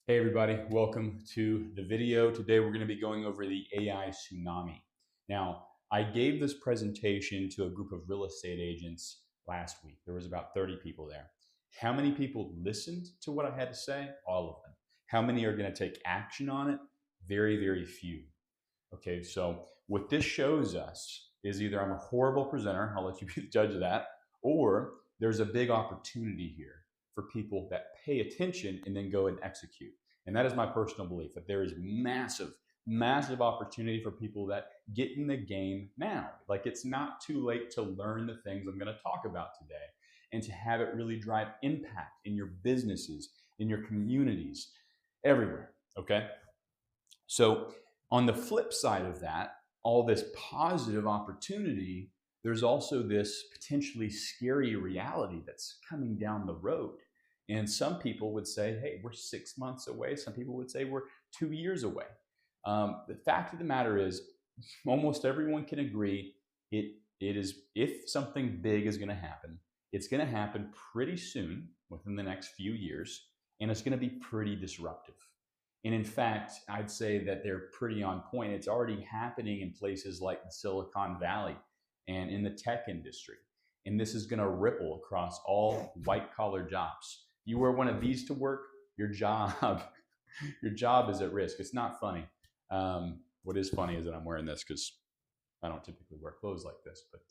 Hey everybody, welcome to the video. Today we're going to be going over the AI tsunami. Now, I gave this presentation to a group of real estate agents last week. There was about 30 people there. How many people listened to what I had to say? All of them. How many are going to take action on it? Very, very few. Okay, so what this shows us is either I'm a horrible presenter, I'll let you be the judge of that, or there's a big opportunity here for people that pay attention and then go and execute. And that is my personal belief that there is massive, massive opportunity for people that get in the game now. Like it's not too late to learn the things I'm going to talk about today and to have it really drive impact in your businesses, in your communities, everywhere. Okay. So, on the flip side of that, all this positive opportunity, there's also this potentially scary reality that's coming down the road. And some people would say, hey, we're 6 months away. Some people would say we're 2 years away. The fact of the matter is, almost everyone can agree it is if something big is going to happen, it's going to happen pretty soon within the next few years, and it's going to be pretty disruptive. And in fact, I'd say that they're pretty on point. It's already happening in places like the Silicon Valley and in the tech industry. And this is going to ripple across all white collar jobs. You wear one of these to work, your job, your job is at risk. It's not funny. What is funny is that I'm wearing this because I don't typically wear clothes like this. But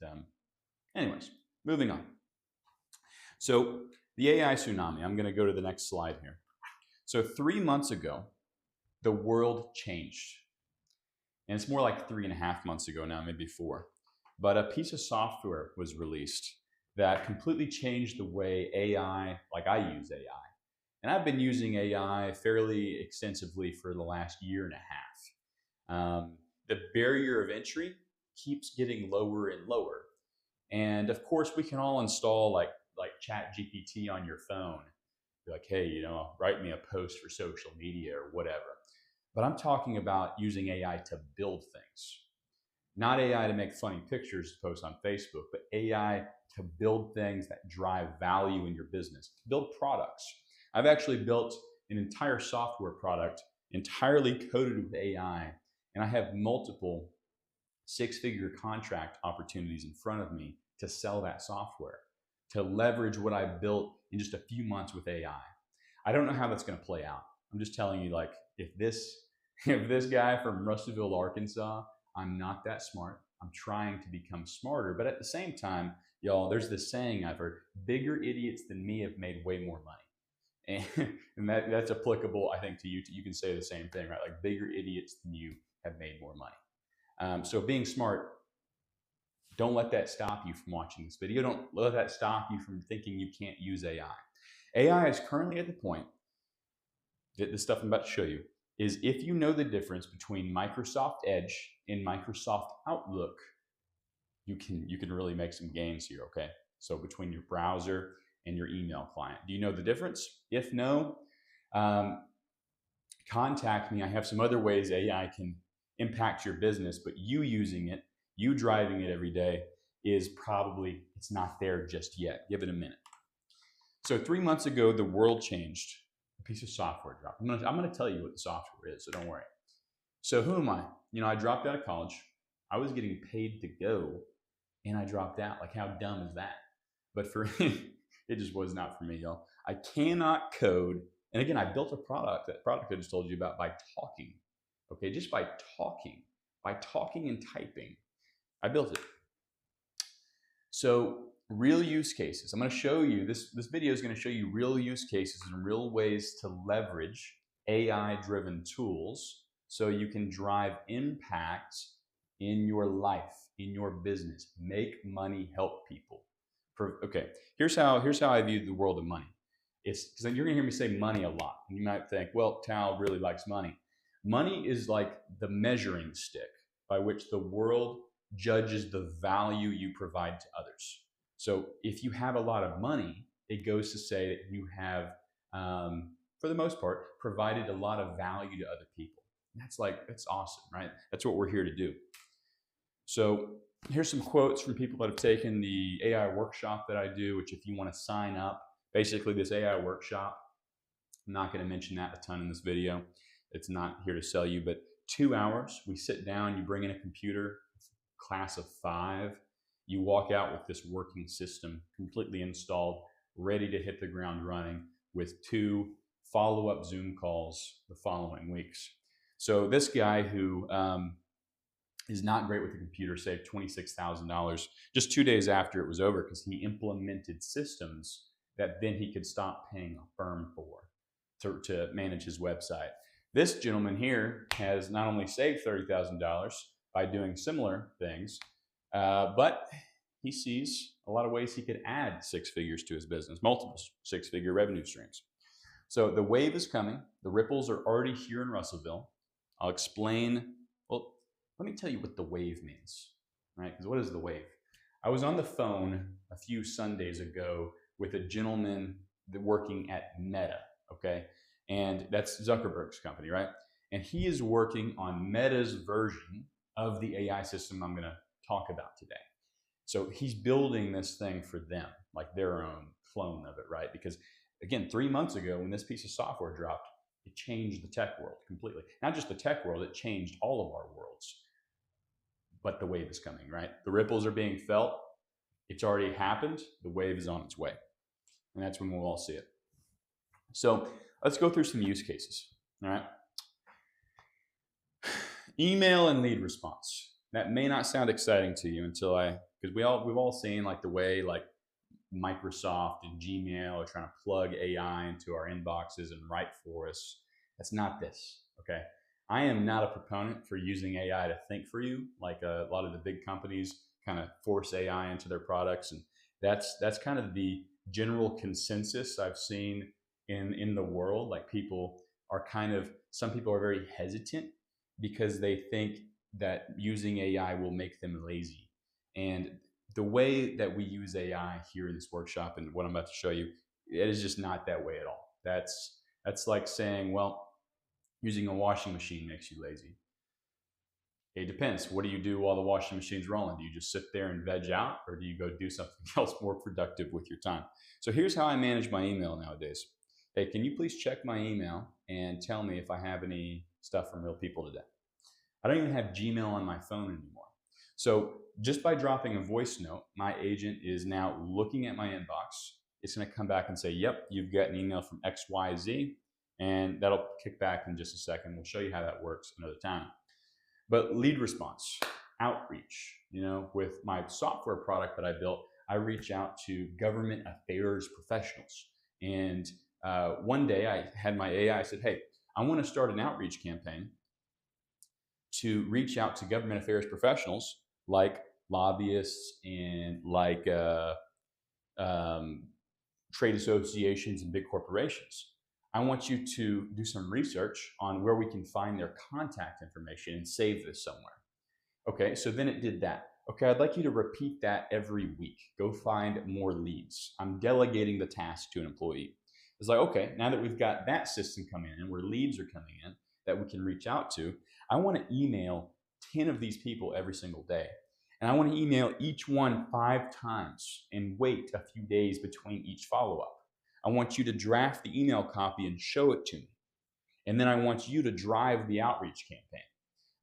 anyways, moving on. So the AI tsunami, I'm going to go to the next slide here. So 3 months ago, the world changed. And it's more like 3.5 months ago now, maybe four. But a piece of software was released that completely changed the way AI, like I use AI. And I've been using AI fairly extensively for the last year and a half. The barrier of entry keeps getting lower and lower. And of course, we can all install like Chat GPT on your phone. Be like, hey, write me a post for social media or whatever. But I'm talking about using AI to build things. Not AI to make funny pictures to post on Facebook, but AI to build things that drive value in your business, to build products. I've actually built an entire software product entirely coded with AI, and I have multiple six-figure contract opportunities in front of me to sell that software, to leverage what I built in just a few months with AI. I don't know how that's going to play out. I'm just telling you, like, if this guy from Russellville, Arkansas, I'm not that smart. I'm trying to become smarter, but at the same time, y'all, there's this saying I've heard: bigger idiots than me have made way more money, and that's applicable, I think, to you. You can say the same thing, right? Like bigger idiots than you have made more money. So being smart, don't let that stop you from watching this video. Don't let that stop you from thinking you can't use AI. AI is currently at the point that the stuff I'm about to show you is if you know the difference between Microsoft Edge and Microsoft Outlook, you can really make some gains here, okay? So between your browser and your email client. Do you know the difference? If no, contact me. I have some other ways AI can impact your business, but you using it, you driving it every day is probably, it's not there just yet. Give it a minute. So 3 months ago, the world changed. A piece of software dropped. I'm gonna tell you what the software is, so don't worry. So who am I? I dropped out of college. I was getting paid to go, and I dropped out. Like, how dumb is that? But for it just was not for me, y'all. I cannot code. And again, I built a product. That product I just told you about by talking. Okay, just by talking and typing, I built it. So real use cases. I'm going to show you this video is going to show you real use cases and real ways to leverage AI driven tools so you can drive impact in your life, in your business, make money, help people. Okay, here's how I view the world of money. It's because you're going to hear me say money a lot, and you might think, well, Tal really likes money. Money is like the measuring stick by which the world judges the value you provide to others. So if you have a lot of money, it goes to say that you have, for the most part, provided a lot of value to other people. That's awesome, right? That's what we're here to do. So here's some quotes from people that have taken the AI workshop that I do, which if you want to sign up, basically this AI workshop I'm not going to mention that a ton in this video. It's not here to sell you, but 2 hours, we sit down, you bring in a computer, class of 5, you walk out with this working system completely installed, ready to hit the ground running with 2 follow-up Zoom calls the following weeks. So this guy who is not great with the computer saved $26,000 just 2 days after it was over because he implemented systems that then he could stop paying a firm for to manage his website. This gentleman here has not only saved $30,000 by doing similar things, but he sees a lot of ways he could add 6 figures to his business, multiple 6-figure revenue streams. So the wave is coming. The ripples are already here in Russellville. I'll explain. Well, let me tell you what the wave means, right? Because what is the wave? I was on the phone a few Sundays ago with a gentleman working at Meta, okay? And that's Zuckerberg's company, right? And he is working on Meta's version of the AI system I'm going to talk about today. So he's building this thing for them, like their own clone of it, right? Because again, 3 months ago when this piece of software dropped, it changed the tech world completely. Not just the tech world, it changed all of our worlds. But the wave is coming, right? The ripples are being felt. It's already happened. The wave is on its way. And that's when we'll all see it. So let's go through some use cases, all right? Email and lead response. That may not sound exciting to you because we've all seen like the way like Microsoft and Gmail are trying to plug AI into our inboxes and write for us. That's not this, okay? I am not a proponent for using AI to think for you, like a lot of the big companies kind of force AI into their products, and that's kind of the general consensus I've seen in the world. Like some people are very hesitant because they think that using AI will make them lazy. And the way that we use AI here in this workshop and what I'm about to show you, it is just not that way at all. That's like saying, well, using a washing machine makes you lazy. It depends. What do you do while the washing machine's rolling? Do you just sit there and veg out, or do you go do something else more productive with your time? So here's how I manage my email nowadays. Hey, can you please check my email and tell me if I have any stuff from real people today? I don't even have Gmail on my phone anymore. So just by dropping a voice note, my agent is now looking at my inbox. It's going to come back and say, yep, you've got an email from XYZ, and that'll kick back in just a second. We'll show you how that works another time. But lead response, outreach, with my software product that I built, I reach out to government affairs professionals. And one day I had my AI said, hey, I want to start an outreach campaign to reach out to government affairs professionals like lobbyists and like trade associations and big corporations. I want you to do some research on where we can find their contact information and save this somewhere. Okay, so then it did that. Okay, I'd like you to repeat that every week. Go find more leads. I'm delegating the task to an employee. It's like, okay, now that we've got that system coming in where leads are coming in that we can reach out to, I want to email 10 of these people every single day. And I want to email each one 5 times and wait a few days between each follow-up. I want you to draft the email copy and show it to me. And then I want you to drive the outreach campaign.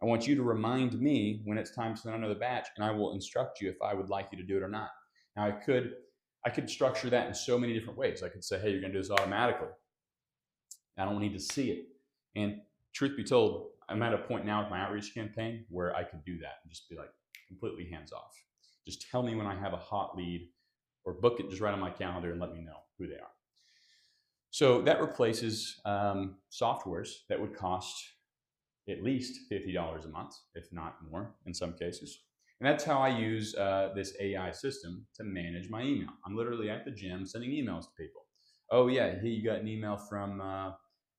I want you to remind me when it's time to send another batch, and I will instruct you if I would like you to do it or not. Now, I could structure that in so many different ways. I could say, hey, you're going to do this automatically. I don't need to see it. And truth be told, I'm at a point now with my outreach campaign where I could do that and just be like completely hands off. Just tell me when I have a hot lead, or book it just right on my calendar and let me know who they are. So that replaces softwares that would cost at least $50 a month, if not more in some cases. And that's how I use this AI system to manage my email. I'm literally at the gym sending emails to people. Oh yeah, hey, you got an email from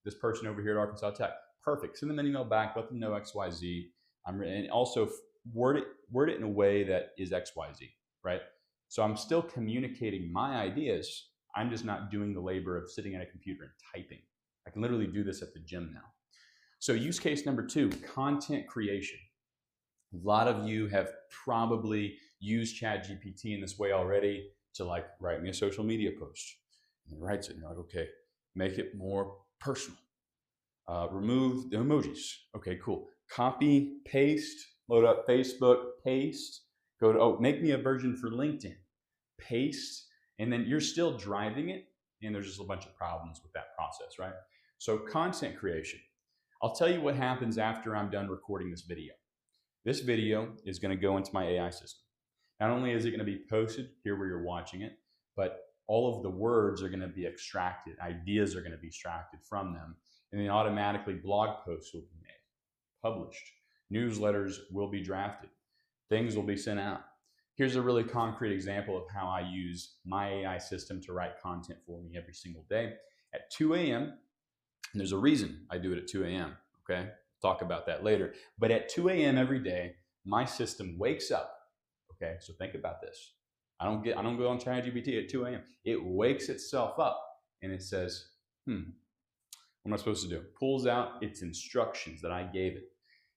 this person over here at Arkansas Tech. Perfect. Send them an email back. Let them know XYZ. And also word it in a way that is XYZ, right? So I'm still communicating my ideas. I'm just not doing the labor of sitting at a computer and typing. I can literally do this at the gym now. So use case number 2, content creation. A lot of you have probably used ChatGPT in this way already to like write me a social media post. And it writes it and you're like, okay, make it more personal. Remove the emojis. Okay, cool. Copy, paste, load up Facebook, paste. Go to, oh, make me a version for LinkedIn. Paste, and then you're still driving it, and there's just a bunch of problems with that process, right? So content creation. I'll tell you what happens after I'm done recording this video. This video is going to go into my AI system. Not only is it going to be posted here where you're watching it, but all of the words are going to be extracted. Ideas are going to be extracted from them. And then automatically blog posts will be made, published. Newsletters will be drafted. Things will be sent out. Here's a really concrete example of how I use my AI system to write content for me every single day. At 2 a.m., and there's a reason I do it at 2 a.m., okay? Talk about that later. But at 2 a.m. every day, my system wakes up. Okay, so think about this. I don't go on ChatGPT at 2 a.m. It wakes itself up and it says, what am I supposed to do? Pulls out its instructions that I gave it.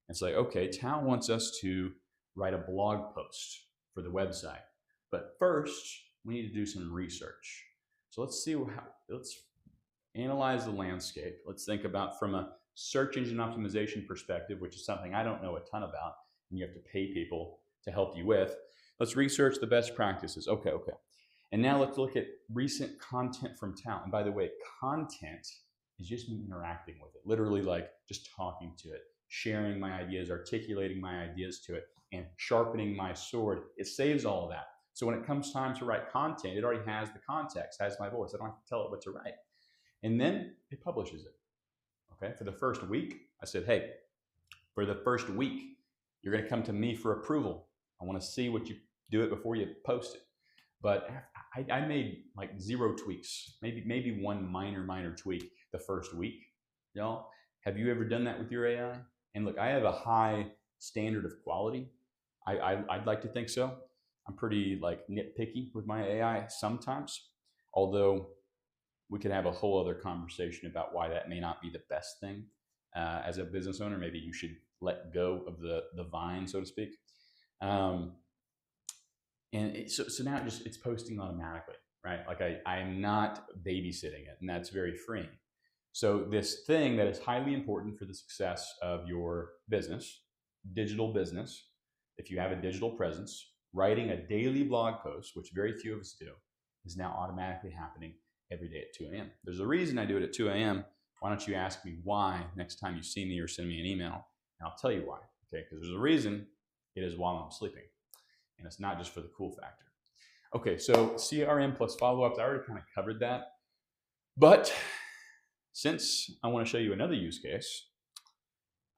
It's like, okay, Tal wants us to write a blog post for the website. But first, we need to do some research. So let's analyze the landscape. Let's think about from a search engine optimization perspective, which is something I don't know a ton about, and you have to pay people to help you with. Let's research the best practices. Okay. And now let's look at recent content from Tal. And by the way, content is just me interacting with it, literally like just talking to it, sharing my ideas, articulating my ideas to it, and sharpening my sword. It saves all of that. So when it comes time to write content, it already has the context, has my voice. I don't have to tell it what to write. And then it publishes it. Okay, for the first week, I said, hey, for the first week, you're going to come to me for approval. I want to see what you do it before you post it. But I made like 0 tweaks, maybe one minor tweak the first week. Y'all, have you ever done that with your AI? And look, I have a high standard of quality. I'd like to think so. I'm pretty like nitpicky with my AI sometimes, although we could have a whole other conversation about why that may not be the best thing. As a business owner, maybe you should let go of the vine, so to speak. So now it's posting automatically, right? Like I'm not babysitting it, and that's very freeing. So this thing that is highly important for the success of your business, digital business, if you have a digital presence, writing a daily blog post, which very few of us do, is now automatically happening every day at 2 a.m. There's a reason I do it at 2 a.m. Why don't you ask me why next time you see me or send me an email, and I'll tell you why, okay? Because there's a reason. It is while I'm sleeping, and it's not just for the cool factor. Okay, so CRM plus follow-ups, I already kind of covered that, but since I want to show you another use case,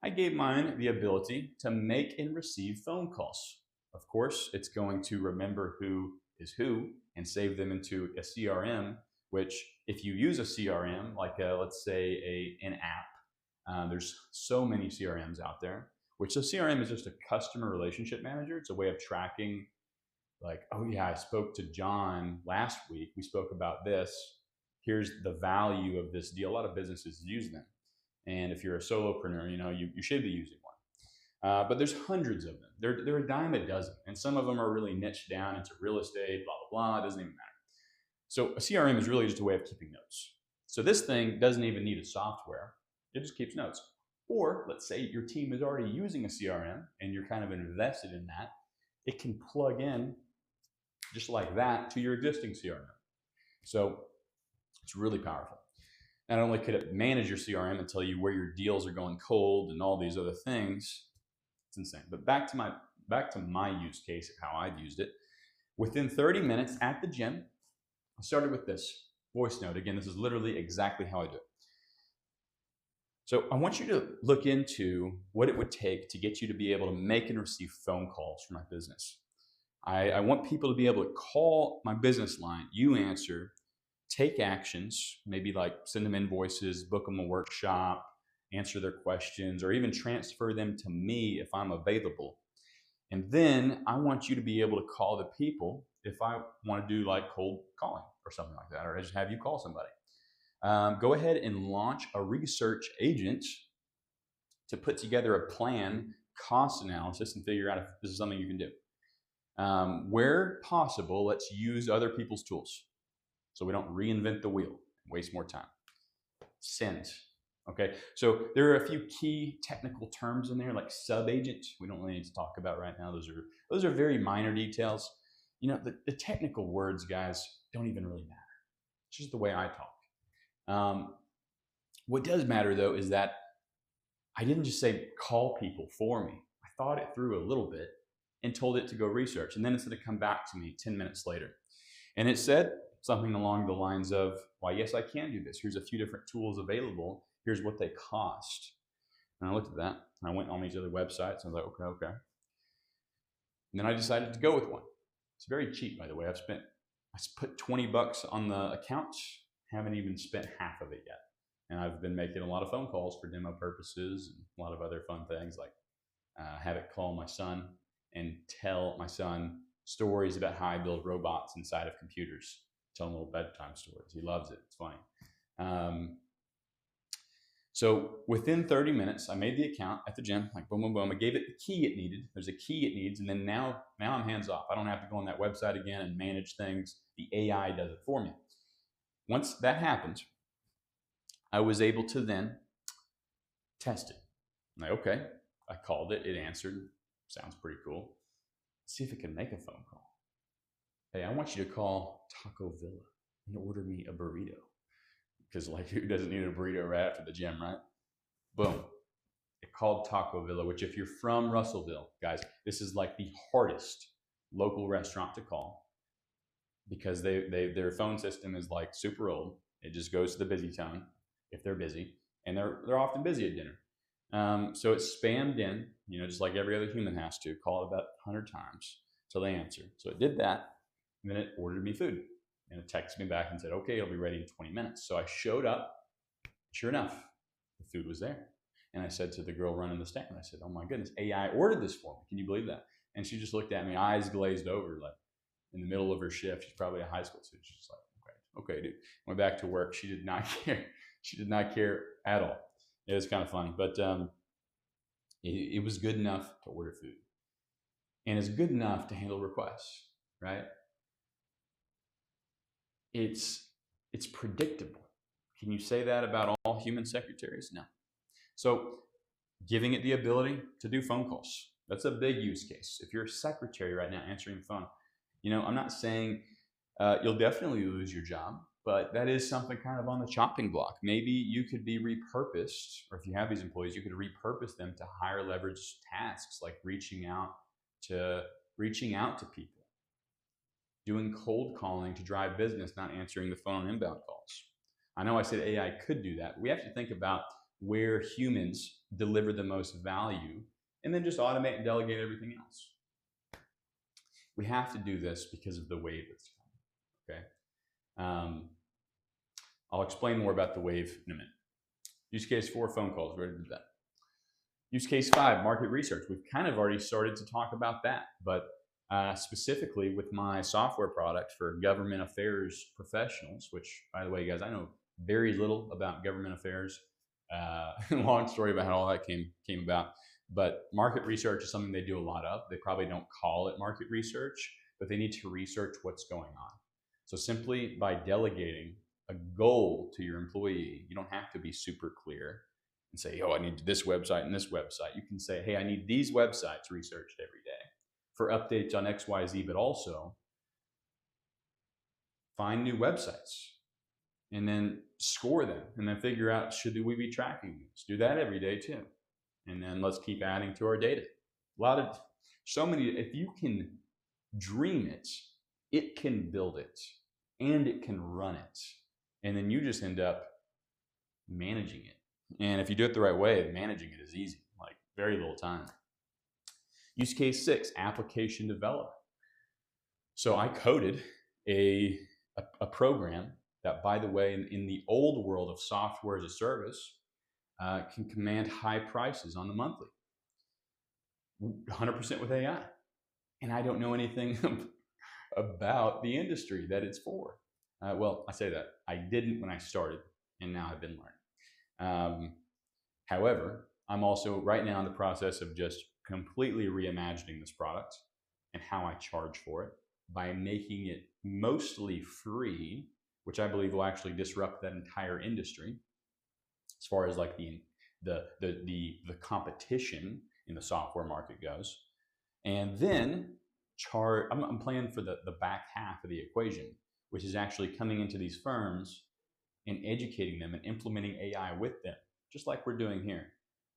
I gave mine the ability to make and receive phone calls. Of course, it's going to remember who is who and save them into a CRM, which if you use a CRM, like let's say an app, there's so many CRMs out there, which a CRM is just a customer relationship manager. It's a way of tracking like, oh yeah, I spoke to John last week. We spoke about this. Here's the value of this deal. A lot of businesses use them. And if you're a solopreneur, you should be using one. But there's hundreds of them. They're a dime a dozen. And some of them are really niched down into real estate, blah, blah, blah. It doesn't even matter. So a CRM is really just a way of keeping notes. So this thing doesn't even need a software. It just keeps notes. Or let's say your team is already using a CRM and you're kind of invested in that. It can plug in just like that to your existing CRM. So it's really powerful. Not only could it manage your CRM and tell you where your deals are going cold and all these other things, it's insane. But back to my use case of how I've used it. Within 30 minutes at the gym, I started with this voice note. Again, this is literally exactly how I do it. So I want you to look into what it would take to get you to be able to make and receive phone calls for my business. I want people to be able to call my business line, you answer, take actions, maybe like send them invoices, book them a workshop, answer their questions, or even transfer them to me if I'm available. And then I want you to be able to call the people if I want to do like cold calling or something like that, or I just have you call somebody. Go ahead and launch a research agent to put together a plan, cost analysis, and figure out if this is something you can do. Where possible, let's use other people's tools so we don't reinvent the wheel and waste more time. sent. Okay, so there are a few key technical terms in there, like sub-agent. We don't really need to talk about right now. Those are very minor details. You know, the technical words, guys, don't even really matter. It's just the way I talk. What does matter, though, is that I didn't just say call people for me. I thought it through a little bit and told it to go research. And then it's going to come back to me 10 minutes later. And it said something along the lines of, why, yes, I can do this. Here's a few different tools available. Here's what they cost. And I looked at that. And I went on these other websites. And I was like, okay. And then I decided to go with one. It's very cheap, by the way. I put $20 on the account. Haven't even spent half of it yet. And I've been making a lot of phone calls for demo purposes and a lot of other fun things, like have it call my son and tell my son stories about how I build robots inside of computers. Tell him little bedtime stories. He loves it. It's funny. So within 30 minutes, I made the account at the gym, like boom, boom, boom. I gave it the key it needed. There's a key it needs. And then now I'm hands off. I don't have to go on that website again and manage things. The AI does it for me. Once that happens, I was able to then test it. I'm like, okay, I called it. It answered. Sounds pretty cool. Let's see if it can make a phone call. Hey, I want you to call Taco Villa and order me a burrito. Because like, who doesn't need a burrito right after the gym, right? Boom. It called Taco Villa, which if you're from Russellville, guys, this is like the hardest local restaurant to call because their phone system is like super old. It just goes to the busy tone if they're busy, and they're often busy at dinner. So it's spammed in, you know, just like every other human has to, call it about 100 times till they answer. So it did that, and then it ordered me food. And it texted me back and said, okay, it'll be ready in 20 minutes. So I showed up. Sure enough, the food was there. And I said to the girl running the stand, I said, oh my goodness, AI ordered this for me. Can you believe that? And she just looked at me, eyes glazed over, like in the middle of her shift. She's probably a high school student. She's just like, okay, dude. Went back to work. She did not care. She did not care at all. It was kind of funny, but it was good enough to order food. And it's good enough to handle requests, right? It's predictable. Can you say that about all human secretaries? No. So giving it the ability to do phone calls, that's a big use case. If you're a secretary right now answering the phone, you know, I'm not saying you'll definitely lose your job, but that is something kind of on the chopping block. Maybe you could be repurposed, or if you have these employees, you could repurpose them to higher leverage tasks like reaching out to people, doing cold calling to drive business, not answering the phone on inbound calls. I know I said AI could do that, but we have to think about where humans deliver the most value and then just automate and delegate everything else. We have to do this because of the wave that's coming, okay? I'll explain more about the wave in a minute. Use case 4, phone calls. We already did that. Use case 5, market research. We've kind of already started to talk about that, but specifically with my software product for government affairs professionals, which, by the way, guys, I know very little about government affairs. Long story about how all that came about. But market research is something they do a lot of. They probably don't call it market research, but they need to research what's going on. So simply by delegating a goal to your employee, you don't have to be super clear and say, oh, I need this website and this website. You can say, hey, I need these websites researched every day for updates on XYZ, but also find new websites and then score them and then figure out, should we be tracking these? Do that every day too. And then let's keep adding to our data. If you can dream it, it can build it and it can run it. And then you just end up managing it. And if you do it the right way, managing it is easy, like very little time. Use case 6, application development. So I coded a program that, by the way, in the old world of software as a service, can command high prices on the monthly, 100% with AI. And I don't know anything about the industry that it's for. Well, I say that. I didn't when I started, and now I've been learning. However, I'm also right now in the process of just completely reimagining this product and how I charge for it by making it mostly free, which I believe will actually disrupt that entire industry. as far as like the competition in the software market goes. And then I'm playing for the back half of the equation, which is actually coming into these firms and educating them and implementing AI with them, just like we're doing here,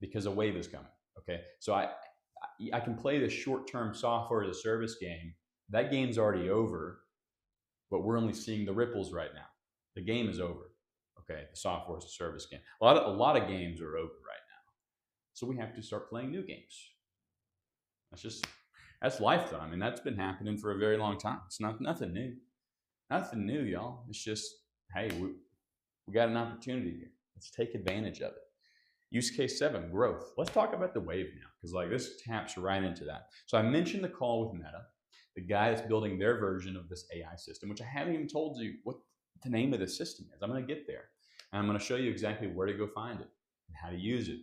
because a wave is coming. Okay, so I can play the short-term software as a service game. That game's already over, but we're only seeing the ripples right now. The game is over. Okay, the software as a service game. A lot of games are over right now, so we have to start playing new games. That's lifetime. I mean, that's been happening for a very long time. It's nothing new. Nothing new, y'all. It's just, hey, we got an opportunity here. Let's take advantage of it. Use case 7, growth. Let's talk about the wave now, because like this taps right into that. So I mentioned the call with Meta, the guy that's building their version of this AI system, which I haven't even told you what the name of the system is. I'm going to get there. And I'm going to show you exactly where to go find it and how to use it.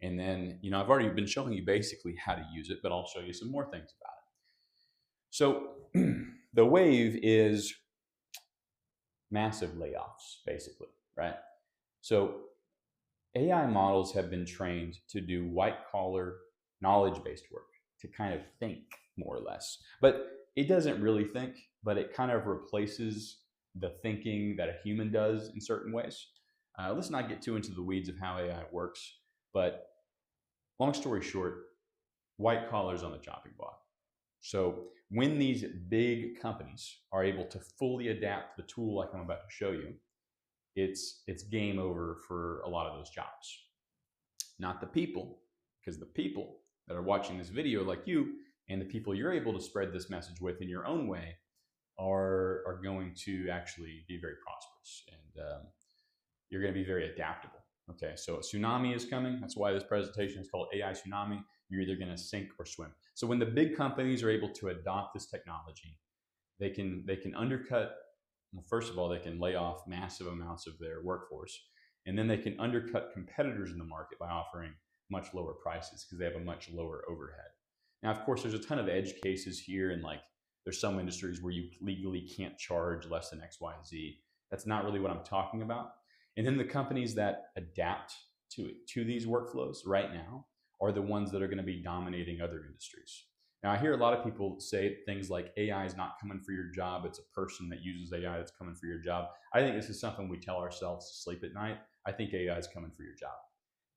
And then, I've already been showing you basically how to use it, but I'll show you some more things about it. So the wave is massive layoffs, basically, right? So AI models have been trained to do white-collar, knowledge-based work, to kind of think, more or less. But it doesn't really think, but it kind of replaces the thinking that a human does in certain ways. Let's not get too into the weeds of how AI works, but long story short, white collars on the chopping block. So when these big companies are able to fully adapt the tool like I'm about to show you, it's game over for a lot of those jobs. Not the people, because the people that are watching this video like you and the people you're able to spread this message with in your own way are going to actually be very prosperous, and you're going to be very adaptable. Okay, so a tsunami is coming. That's why this presentation is called AI Tsunami. You're either going to sink or swim. So when the big companies are able to adopt this technology, they can undercut. Well, first of all, they can lay off massive amounts of their workforce, and then they can undercut competitors in the market by offering much lower prices because they have a much lower overhead. Now, of course, there's a ton of edge cases here, and like there's some industries where you legally can't charge less than X, Y, Z. That's not really what I'm talking about. And then the companies that adapt to these workflows right now are the ones that are going to be dominating other industries. Now, I hear a lot of people say things like AI is not coming for your job. It's a person that uses AI that's coming for your job. I think this is something we tell ourselves to sleep at night. I think AI is coming for your job.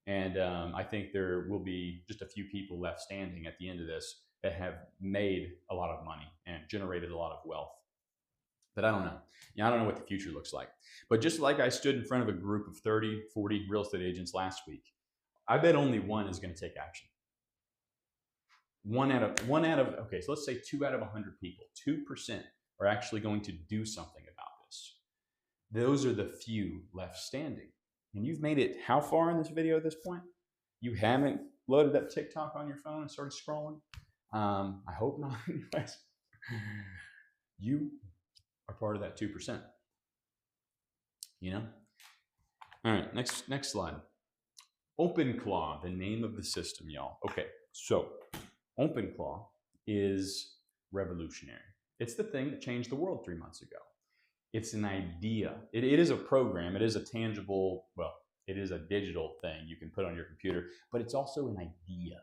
And I think there will be just a few people left standing at the end of this that have made a lot of money and generated a lot of wealth. But I don't know. I don't know what the future looks like. But just like I stood in front of a group of 30, 40 real estate agents last week, I bet only one is going to take action. One out of, okay, so let's say 2 out of 100 people, 2% are actually going to do something about this. Those are the few left standing. And you've made it how far in this video at this point? You haven't loaded up TikTok on your phone and started scrolling? I hope not. Anyways, you are part of that 2%. All right, next slide. OpenClaw, the name of the system, y'all. Okay, so OpenClaw is revolutionary. It's the thing that changed the world 3 months ago. It's an idea. It is a program. It is a tangible, well, it is a digital thing you can put on your computer, but it's also an idea.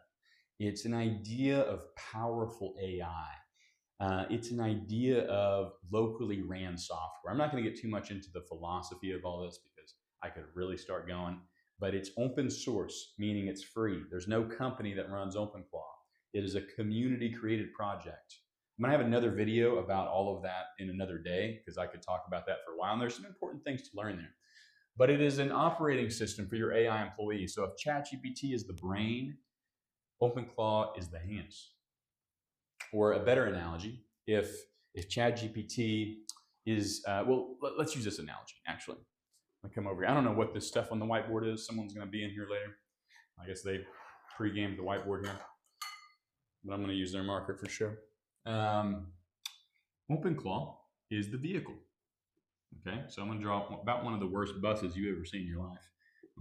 It's an idea of powerful AI. It's an idea of locally ran software. I'm not going to get too much into the philosophy of all this because I could really start going, but it's open source, meaning it's free. There's no company that runs OpenClaw. It is a community created project. I'm going to have another video about all of that in another day because I could talk about that for a while. And there's some important things to learn there. But it is an operating system for your AI employees. So if ChatGPT is the brain, OpenClaw is the hands. Or a better analogy, if ChatGPT is, well, let's use this analogy, actually. I'll come over here. I don't know what this stuff on the whiteboard is. Someone's going to be in here later. I guess they pre-gamed the whiteboard here. But I'm going to use their marker for sure. OpenClaw is the vehicle. Okay, so I'm going to draw about one of the worst buses you've ever seen in your life.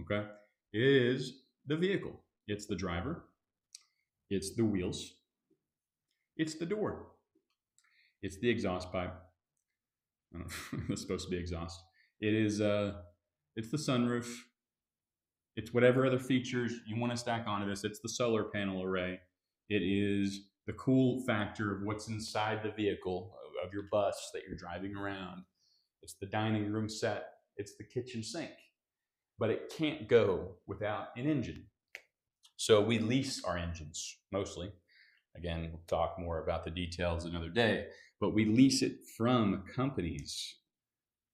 Okay, it is the vehicle. It's the driver. It's the wheels. It's the door. It's the exhaust pipe. I don't know if it's supposed to be exhaust. It is It's the sunroof. It's whatever other features you want to stack onto this. It's the solar panel array. It is the cool factor of what's inside the vehicle of your bus that you're driving around. It's the dining room set. It's the kitchen sink. But it can't go without an engine. So we lease our engines mostly. Again, we'll talk more about the details another day, but we lease it from companies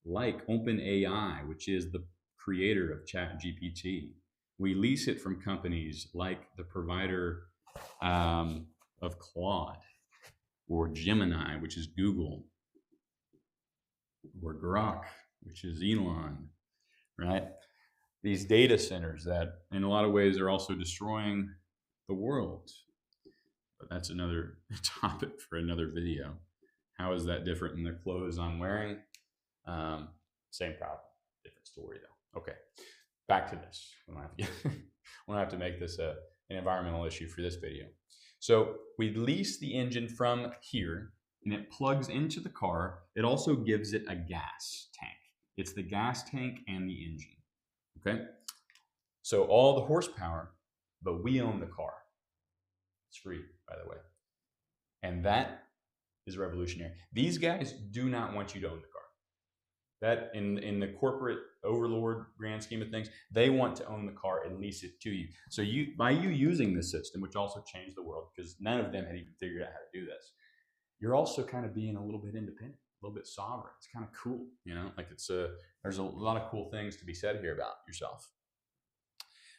like OpenAI, which is the creator of ChatGPT. We lease it from companies like the provider of Claude, or Gemini, which is Google, or Grok, which is Elon, right? These data centers that in a lot of ways are also destroying the world. But that's another topic for another video. How is that different than the clothes I'm wearing? Same problem, different story though. Okay, back to this. We don't have to make this an environmental issue for this video. So we lease the engine from here, and it plugs into the car. It also gives it a gas tank. It's the gas tank and the engine. Okay, so all the horsepower, but we own the car. It's free, by the way. And that is revolutionary. These guys do not want you to own the car. That in the corporate overlord grand scheme of things, they want to own the car and lease it to you. So by you using this system, which also changed the world because none of them had even figured out how to do this, you're also kind of being a little bit independent, a little bit sovereign. It's kind of cool, you know. Like there's a lot of cool things to be said here about yourself,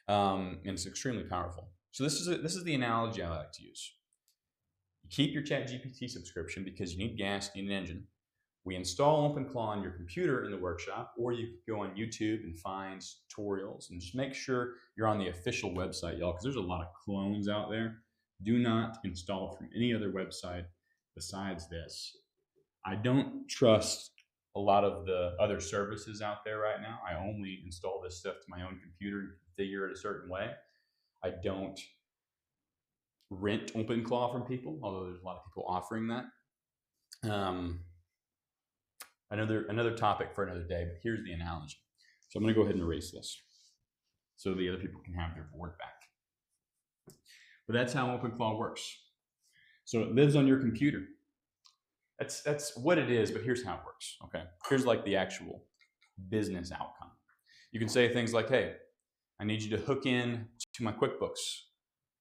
and it's extremely powerful. So this is the analogy I like to use. You keep your ChatGPT subscription because you need gas, you need an engine. We install OpenClaw on your computer in the workshop, or you can go on YouTube and find tutorials, and just make sure you're on the official website, y'all, because there's a lot of clones out there. Do not install from any other website besides this. I don't trust a lot of the other services out there right now. I only install this stuff to my own computer and configure it a certain way. I don't rent OpenClaw from people, although there's a lot of people offering that. Another topic for another day, but here's the analogy. So I'm going to go ahead and erase this so the other people can have their board back. But that's how OpenClaw works. So it lives on your computer. That's what it is, but here's how it works, okay? Here's like the actual business outcome. You can say things like, hey, I need you to hook in to my QuickBooks,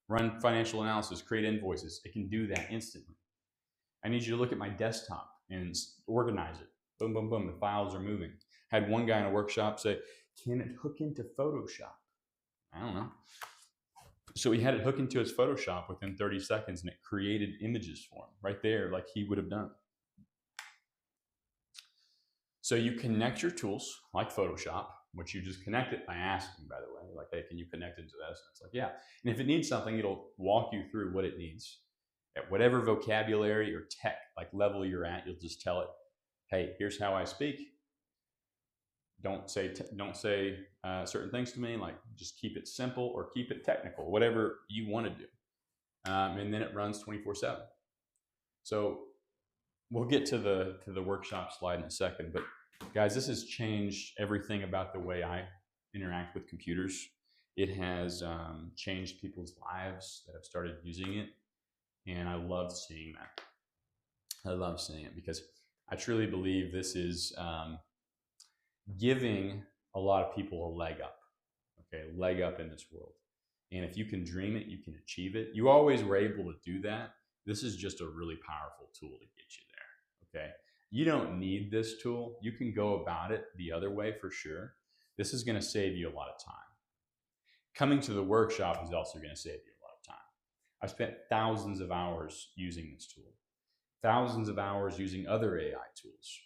run financial analysis, create invoices. It can do that instantly. I need you to look at my desktop and organize it. Boom, boom, boom, the files are moving. Had one guy in a workshop say, can it hook into Photoshop? I don't know. So he had it hook into his Photoshop within 30 seconds, and it created images for him right there like he would have done. So you connect your tools like Photoshop, which you just connect it by asking, by the way, like, hey, can you connect into this? And it's like, yeah. And if it needs something, it'll walk you through what it needs. At whatever vocabulary or tech like level you're at, you'll just tell it, hey, here's how I speak. Don't say certain things to me, like just keep it simple or keep it technical, whatever you want to do. And then it runs 24/7. So we'll get to the workshop slide in a second, but guys, this has changed everything about the way I interact with computers. It has changed people's lives that have started using it, and I love seeing that. I love seeing it because I truly believe this is giving a lot of people a leg up, okay, a leg up in this world. And if you can dream it, you can achieve it. You always were able to do that. This is just a really powerful tool to get you there, okay? You don't need this tool. You can go about it the other way for sure. This is going to save you a lot of time. Coming to the workshop is also going to save you a lot of time. I've spent thousands of hours using this tool, thousands of hours using other AI tools.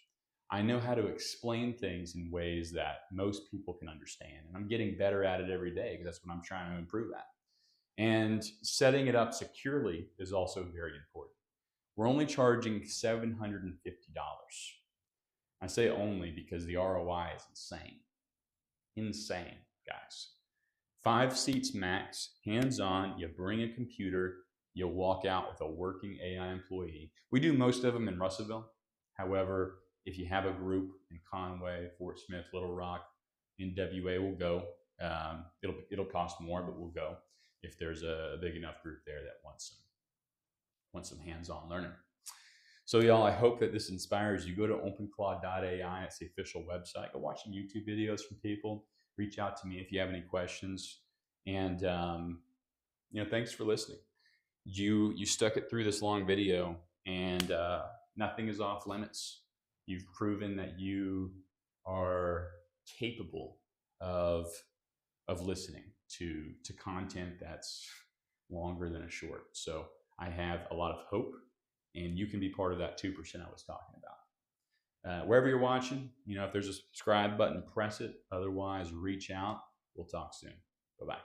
I know how to explain things in ways that most people can understand, and I'm getting better at it every day because that's what I'm trying to improve at. And setting it up securely is also very important. We're only charging $750. I say only because the ROI is insane. Insane, guys. 5 seats max, hands-on, you bring a computer, you walk out with a working AI employee. We do most of them in Russellville. However, if you have a group in Conway, Fort Smith, Little Rock, in WA, we'll go. It'll cost more, but we'll go if there's a big enough group there that wants some hands-on learning. So y'all, I hope that this inspires you. Go to openclaw.ai. It's the official website. Go watch some YouTube videos from people. Reach out to me if you have any questions. And thanks for listening. You stuck it through this long video, and nothing is off limits. You've proven that you are capable of listening to content that's longer than a short. So I have a lot of hope, and you can be part of that 2% I was talking about. Wherever you're watching, if there's a subscribe button, press it. Otherwise, reach out. We'll talk soon. Bye-bye.